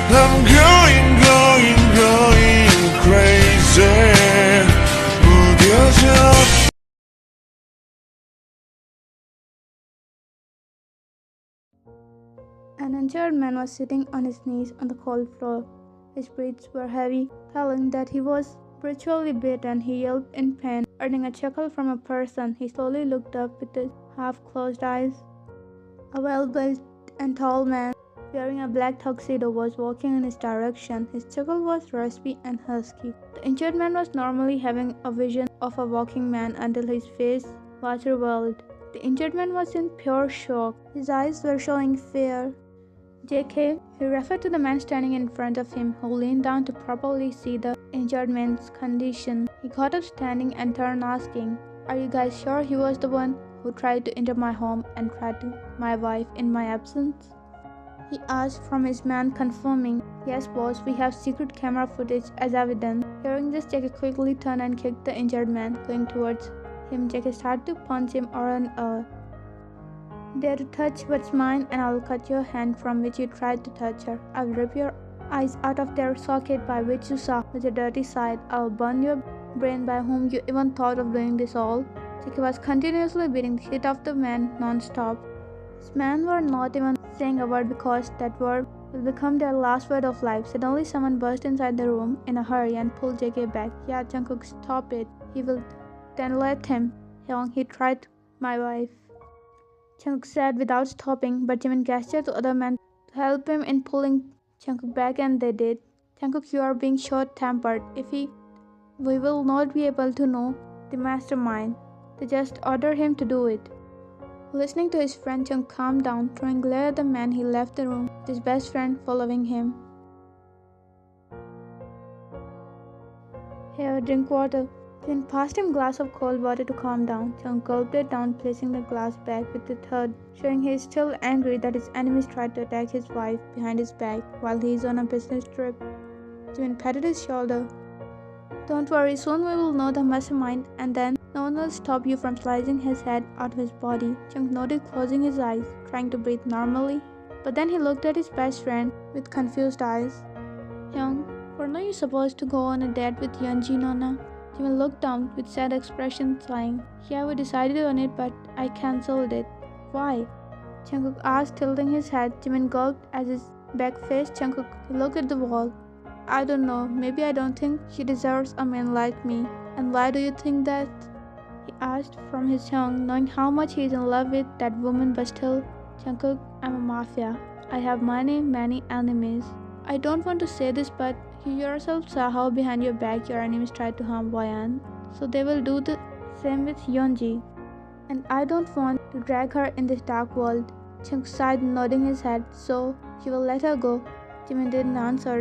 I'm going crazy. 무뎌져. An injured man was sitting on his knees on the cold floor. His breaths were heavy, telling that he was spiritually beaten. He yelped in pain, earning a chuckle from a person. He slowly looked up with his half-closed eyes. A well-built and tall man, wearing a black tuxedo, was walking in his direction. His chuckle was raspy and husky. The injured man was normally having a vision of a walking man until his face was revealed. The injured man was in pure shock. His eyes were showing fear. JK, he referred to the man standing in front of him, who leaned down to properly see the injured man's condition. He got up standing and turned asking, "Are you guys sure he was the one who tried to enter my home and threatened my wife in my absence?" He asked from his man, confirming, "Yes boss, we have secret camera footage as evidence." Hearing this, JK quickly turned and kicked the injured man. Going towards him, JK started to punch him around "Dare to touch what's mine and I'll cut your hand from which you tried to touch her. I'll rip your eyes out of their socket by which you saw with your dirty side. I'll burn your brain by whom you even thought of doing this all." JK was continuously beating the shit of the man non-stop. His men were not even saying a word because that word will become their last word of life. Suddenly someone burst inside the room in a hurry and pulled JK back. "Yeah, Jungkook, stop it. He will." "Then let him. Hyung, he tried my wife," Jungkook said without stopping, but Jimin gestured to other men to help him in pulling Jungkook back, and they did. "Jungkook, you are being short-tempered. We will not be able to know the mastermind. They just order him to do it." Listening to his friend, Jungkook calmed down. Throwing glare at the man, he left the room, with his best friend following him. "Here, drink water." Then passed him a glass of cold water to calm down. Jungkook gulped it down, placing the glass back with the third, showing he is still angry that his enemies tried to attack his wife behind his back while he is on a business trip. Jimin patted his shoulder. "Don't worry, soon we will know the mastermind, and then no one will stop you from slicing his head out of his body." Jungkook nodded, closing his eyes, trying to breathe normally. But then he looked at his best friend with confused eyes. "Hyung, weren't you supposed to go on a date with Yeonji Nona?" Jimin looked down with sad expression, sighing. "Yeah, we decided on it, but I cancelled it." "Why?" Jungkook asked, tilting his head. Jimin gulped as his back faced Jungkook. He looked at the wall. "I don't know. Maybe I don't think she deserves a man like me." "And why do you think that?" he asked from his tongue, knowing how much he is in love with that woman, but still. "Jungkook, I'm a mafia. I have many enemies. I don't want to say this, but you yourself saw how behind your back your enemies tried to harm Boyan. So they will do the same with Yeonji. And I don't want to drag her in this dark world." Jungkook sighed, nodding his head. "So you will let her go?" Jimin didn't answer.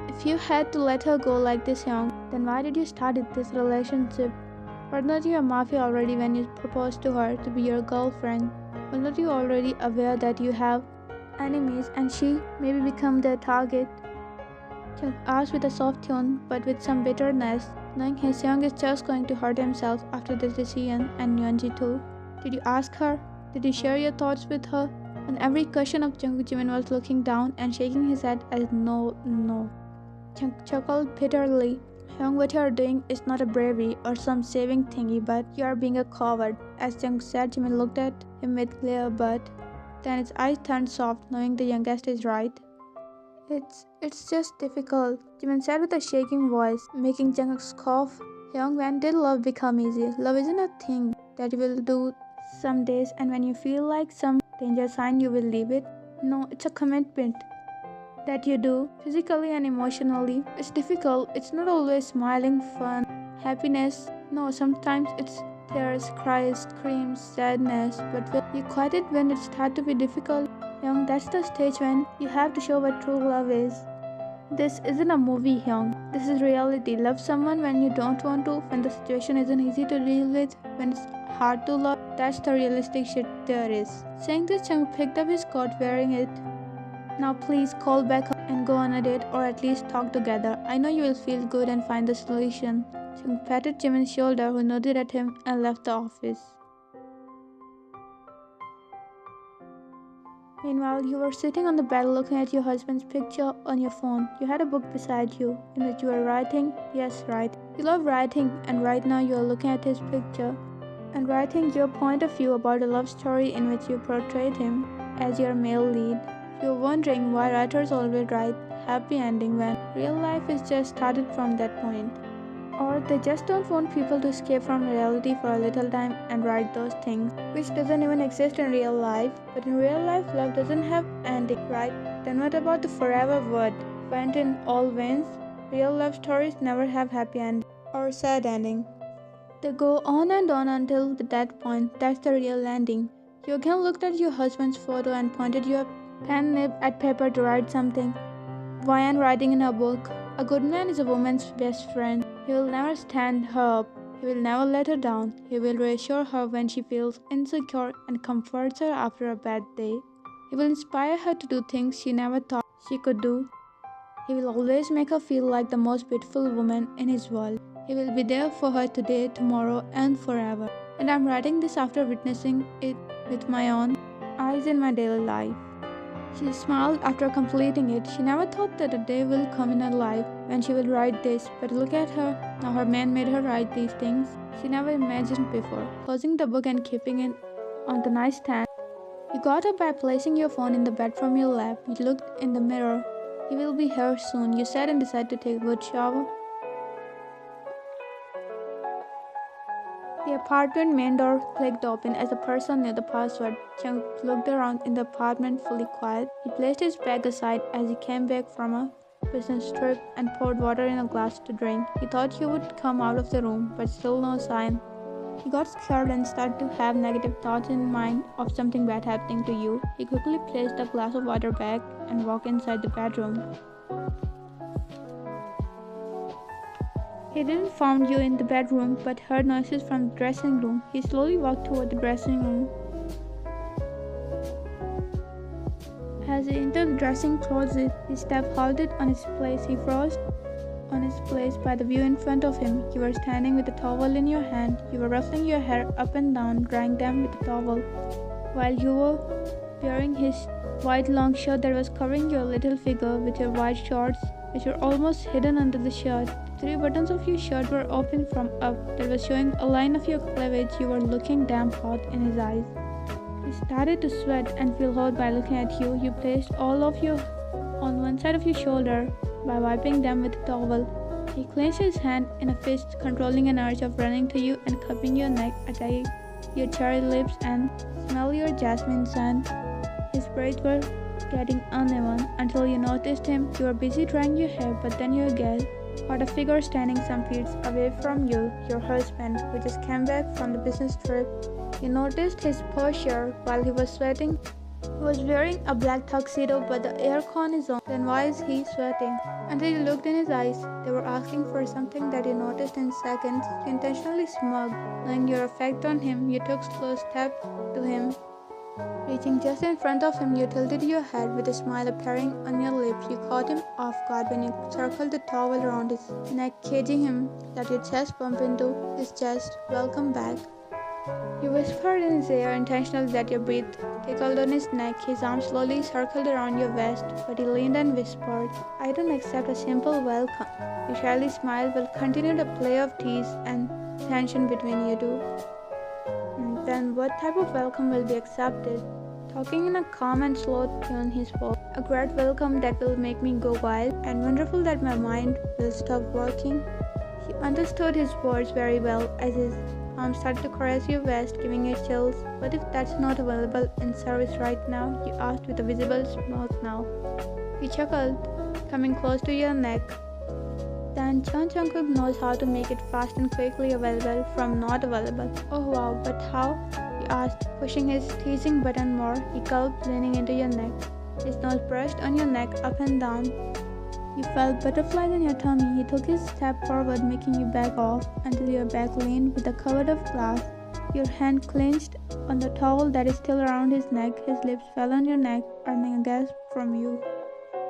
"If you had to let her go like this, Hyung, then why did you start this relationship? Were not you a mafia already when you proposed to her to be your girlfriend? Were not you already aware that you have enemies and she maybe become their target?" Jungkook asked with a soft tone, but with some bitterness, knowing his Hyung is just going to hurt himself after this decision, and Yeonji too. "Did you ask her? Did you share your thoughts with her?" On every question of Jungkook, Jimin was looking down and shaking his head as no. Jungkook chuckled bitterly. "Hyung, what you are doing is not a bravery or some saving thingy, but you are being a coward." As Jungkook said, Jimin looked at him with glare, but then his eyes turned soft, knowing the youngest is right. It's just difficult," Jimin said with a shaking voice, making Jungkook cough. "Hyung, when did love become easy? Love isn't a thing that you will do some days and when you feel like some danger sign you will leave it. No, it's a commitment that you do physically and emotionally. It's difficult. It's not always smiling, fun, happiness. No, sometimes it's tears, cries, screams, sadness. But will you quit it when it starts to be difficult? Hyung, that's the stage when you have to show what true love is. This isn't a movie, Hyung. This is reality. Love someone when you don't want to, when the situation isn't easy to deal with, when it's hard to love. That's the realistic shit there is." Saying this, Jungkook picked up his coat, wearing it. "Now please call back up and go on a date, or at least talk together. I know you will feel good and find the solution." Jungkook patted Jimin's shoulder, who nodded at him and left the office. Meanwhile, you were sitting on the bed looking at your husband's picture on your phone. You had a book beside you in which you were writing. Yes, right. You love writing, and right now you are looking at his picture and writing your point of view about a love story in which you portrayed him as your male lead. You're wondering why writers always write happy ending when real life is just started from that point. Or they just don't want people to escape from reality for a little time and write those things, which doesn't even exist in real life. But in real life, love doesn't have ending, right? Then what about the forever word? Went in all wins? Real love stories never have happy ending or sad ending. They go on and on until that point. That's the real ending. You again looked at your husband's photo and pointed your pen nib at paper to write something. Vian writing in her book, a good man is a woman's best friend. He will never stand her up. He will never let her down. He will reassure her when she feels insecure and comforts her after a bad day. He will inspire her to do things she never thought she could do. He will always make her feel like the most beautiful woman in his world. He will be there for her today, tomorrow, and forever. And I'm writing this after witnessing it with my own eyes in my daily life. She smiled after completing it. She never thought that a day will come in her life when she will write this, but look at her. Now her man made her write these things she never imagined before. Closing the book and keeping it on the nightstand. You got up by placing your phone in the bed from your lap. You looked in the mirror. He will be here soon. You sat and decided to take a good shower. The apartment main door clicked open as the person knew the password. Chung looked around in the apartment fully quiet. He placed his bag aside as he came back from a business trip and poured water in a glass to drink. He thought he would come out of the room, but still no sign. He got scared and started to have negative thoughts in mind of something bad happening to you. He quickly placed the glass of water back and walked inside the bedroom. He didn't find you in the bedroom, but heard noises from the dressing room. He slowly walked toward the dressing room. As he entered the dressing closet, his step halted on its place. He froze on his place by the view in front of him. You were standing with a towel in your hand. You were ruffling your hair up and down, drying them with the towel, while you were wearing his white long shirt that was covering your little figure with your white shorts, which were almost hidden under the shirt. The 3 buttons of your shirt were open from up. That was showing a line of your cleavage. You were looking damn hot in his eyes. He started to sweat and feel hot by looking at you. You placed all of you on one side of your shoulder by wiping them with a towel. He clenched his hand in a fist, controlling an urge of running to you and cupping your neck, attacking your cherry lips and smell your jasmine scent. His braids were getting uneven until you noticed him. You were busy drying your hair, but then your gaze caught a figure standing some feet away from you, your husband, who just came back from the business trip. You noticed his posture while he was sweating. He was wearing a black tuxedo, but the aircon is on. Then why is he sweating? Until you looked in his eyes, they were asking for something that you noticed in seconds. You intentionally smug, knowing your effect on him. You took a slow step to him. Reaching just in front of him, you tilted your head with a smile appearing on your lips. You caught him off guard when you circled the towel around his neck, caging him. Let your chest bump into his chest. Welcome back. You whispered in his ear intentionally that your breath tickled on his neck. His arm slowly circled around your waist, but he leaned and whispered, I don't accept a simple welcome. You shyly smiled but continued a play of tease and tension between you two. Then what type of welcome will be accepted? Talking in a calm and slow tone, he spoke. A great welcome that will make me go wild, and wonderful that my mind will stop working. You understood his words very well as his arm started to caress your waist, giving you chills. What if that's not available in service right now? You asked with a visible smirk now. He chuckled, coming close to your neck. Then Jungkookff knows how to make it fast and quickly available from not available. Oh wow, but how? You asked, pushing his teasing button more. He gulped, leaning into your neck. His nose brushed on your neck up and down. You felt butterflies in your tummy. He took his step forward, making you back off until your back leaned with a cupboard of glass. Your hand clenched on the towel that is still around his neck. His lips fell on your neck, earning a gasp from you.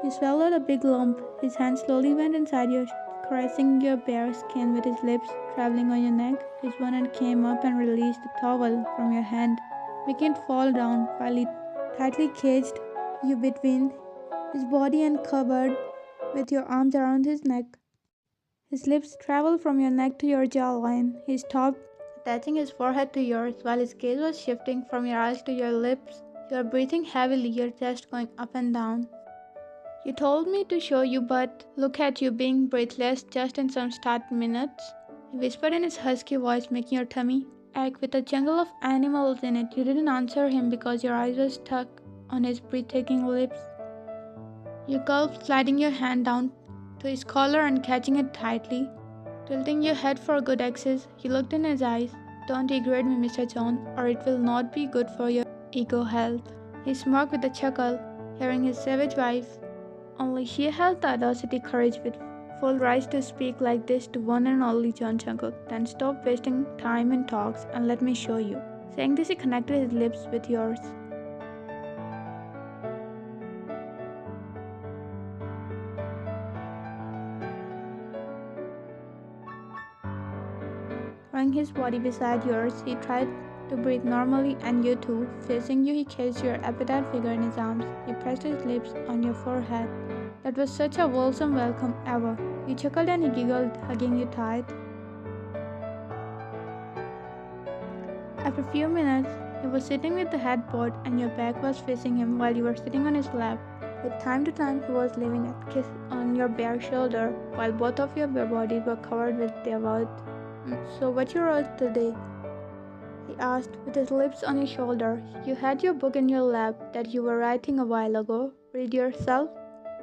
You swallowed a big lump. His hand slowly went inside your caressing your bare skin with his lips traveling on your neck. His one hand came up and released the towel from your hand, making it fall down while he tightly caged you between his body and covered with your arms around his neck. His lips traveled from your neck to your jawline. He stopped, attaching his forehead to yours while his gaze was shifting from your eyes to your lips. You are breathing heavily, your chest going up and down. You told me to show you, but look at you being breathless just in some start minutes. He whispered in his husky voice, making your tummy ache with a jungle of animals in it. You didn't answer him because your eyes were stuck on his breathtaking lips. You gulped, sliding your hand down to his collar and catching it tightly. Tilting your head for good access, you looked in his eyes. Don't degrade me, Mr. John, or it will not be good for your ego health. He smirked with a chuckle, hearing his savage wife. Only she has the audacity, courage with full rights to speak like this to one and only John Jungkook. Then stop wasting time in talks and let me show you. Saying this, he connected his lips with yours. Throwing his body beside yours, he tried to breathe normally, and you too. Facing you, he cased your appetite figure in his arms. He pressed his lips on your forehead. That was such a wholesome welcome ever. You chuckled and he giggled, hugging you tight. After a few minutes, he was sitting with the headboard and your back was facing him while you were sitting on his lap. With time to time, he was leaving a kiss on your bare shoulder while both of your bare bodies were covered with their words. So what you wrote today? He asked with his lips on your shoulder. You had your book in your lap that you were writing a while ago. Read yourself.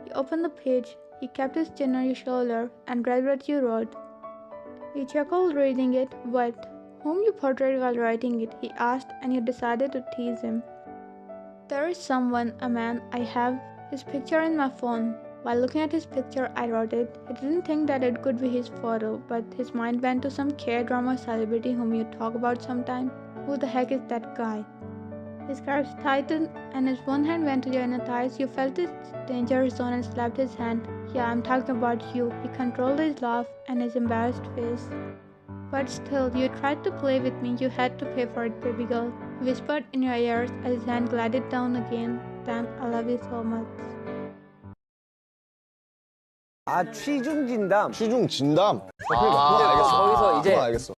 He opened the page. He kept his chin on your shoulder and read what you wrote. He chuckled reading it. What? Whom you portrayed while writing it? He asked, and you decided to tease him. There is someone, a man. I have his picture in my phone. While looking at his picture, I wrote it. He didn't think that it could be his photo, but his mind went to some K-drama celebrity whom you talk about sometime. Who the heck is that guy? His grasp tightened and his one hand went to your inner thighs. You felt his danger zone and slapped his hand. Yeah, I'm talking about you. He controlled his laugh and his embarrassed face. But still, you tried to play with me. You had to pay for it, baby girl. He whispered in your ears as his hand glided down again. Then, I love you so much. 아, 취중 진담. 취중 진담. 알겠어. 거기서 이제 알겠어.